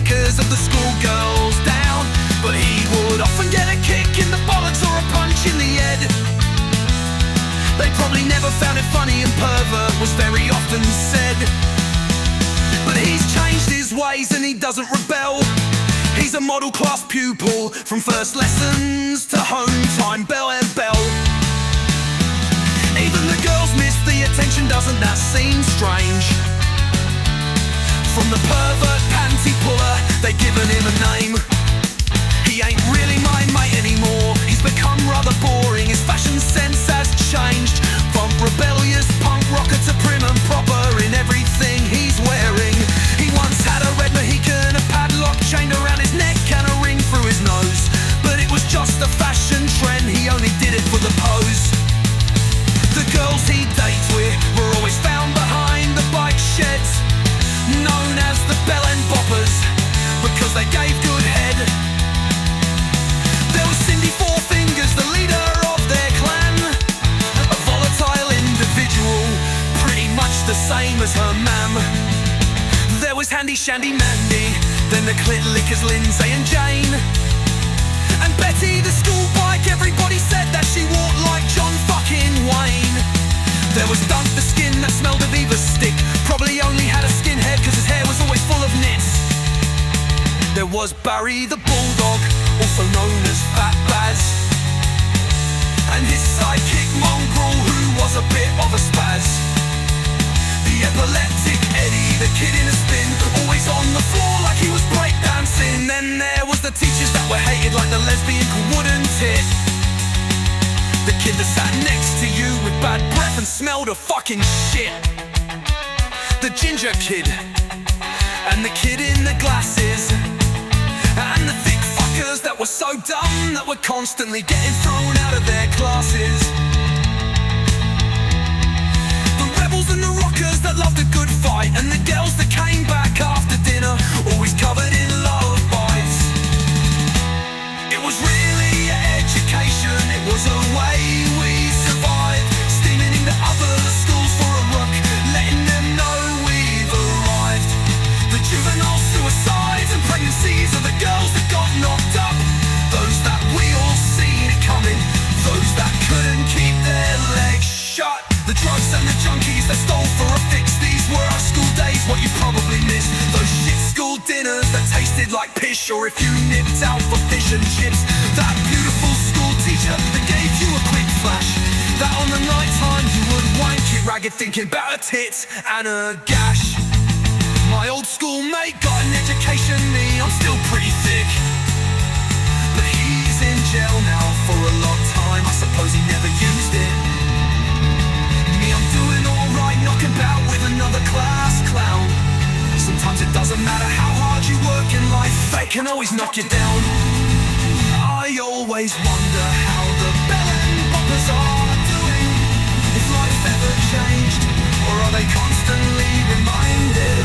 knickers of the schoolgirls down. But he would often get a kick in the bollocks or a punch in the head. They probably never found it funny, and pervert was very often said. But he's changed his ways and he doesn't rebel. He's a model class pupil, from first lessons to home time, bell. Even the girls miss the attention, doesn't that seem strange? From the pervert panty puller, they've given him a name. He ain't really my mate anymore, he's become rather boring. His fashion sense has changed, from rebellious punk rocker to prim and proper in everything he's wearing. He once had a red Mohican, a padlock chained around his neck and a ring through his nose. But it was just a fashion trend, he only did it for the pose. The girls he dates with were always found behind the bike sheds, known as the bellend boppers, because they gave good head. There was Cindy Four Fingers, the leader of their clan, a volatile individual, pretty much the same as her mam. There was Handy Shandy Mandy, then the clit lickers Lindsay and Jane, and Betty the school bike. Everybody said that she walked like John fucking Wayne. There was Dunk the skin that smelled of Eva's stick, probably only had a skinhead cause his hair was always full of nits. There was Barry the bulldog, also known as Fat Baz, and his sidekick Mongrel, who was a bit of a spaz. The epileptic Eddie, the kid in a spin, always on the floor like he was breakdancing. Then there was the teachers that were hated, like the lesbian called Wooden Tit, the kid that sat next to you with bad breath and smelled of fucking shit, the ginger kid, and the kid in the glasses, and the thick fuckers that were so dumb that were constantly getting thrown out of their classes. The rebels and the rockers that loved a good fight, and the girls that came back after dinner, always covered in love bites. It was really education, it was a way we survived, steaming into other schools for a rook, letting them know we've arrived. The juvenile suicides and pregnancies of the girls that got knocked up, those that we all seen it coming, those that couldn't keep their legs shut. The drugs and the junkies that stole for a fix, these were our school days, what you probably missed. Those shit school dinners that tasted like pish, or if you nipped out for fish and chips. That beautiful school teacher that gave you a quick flash, that on the night time you would wank it ragged thinking about her tits and a gash. My old schoolmate got an education, me, I'm still pretty thick, but he's in jail now for a long time, I suppose he never used it. Me, I'm doing alright, knocking about with another class clown. Sometimes it doesn't matter how hard you work in life, they can always knock you down. I always wonder how the bellend boppers are doing, if life ever changed, or are they constantly reminded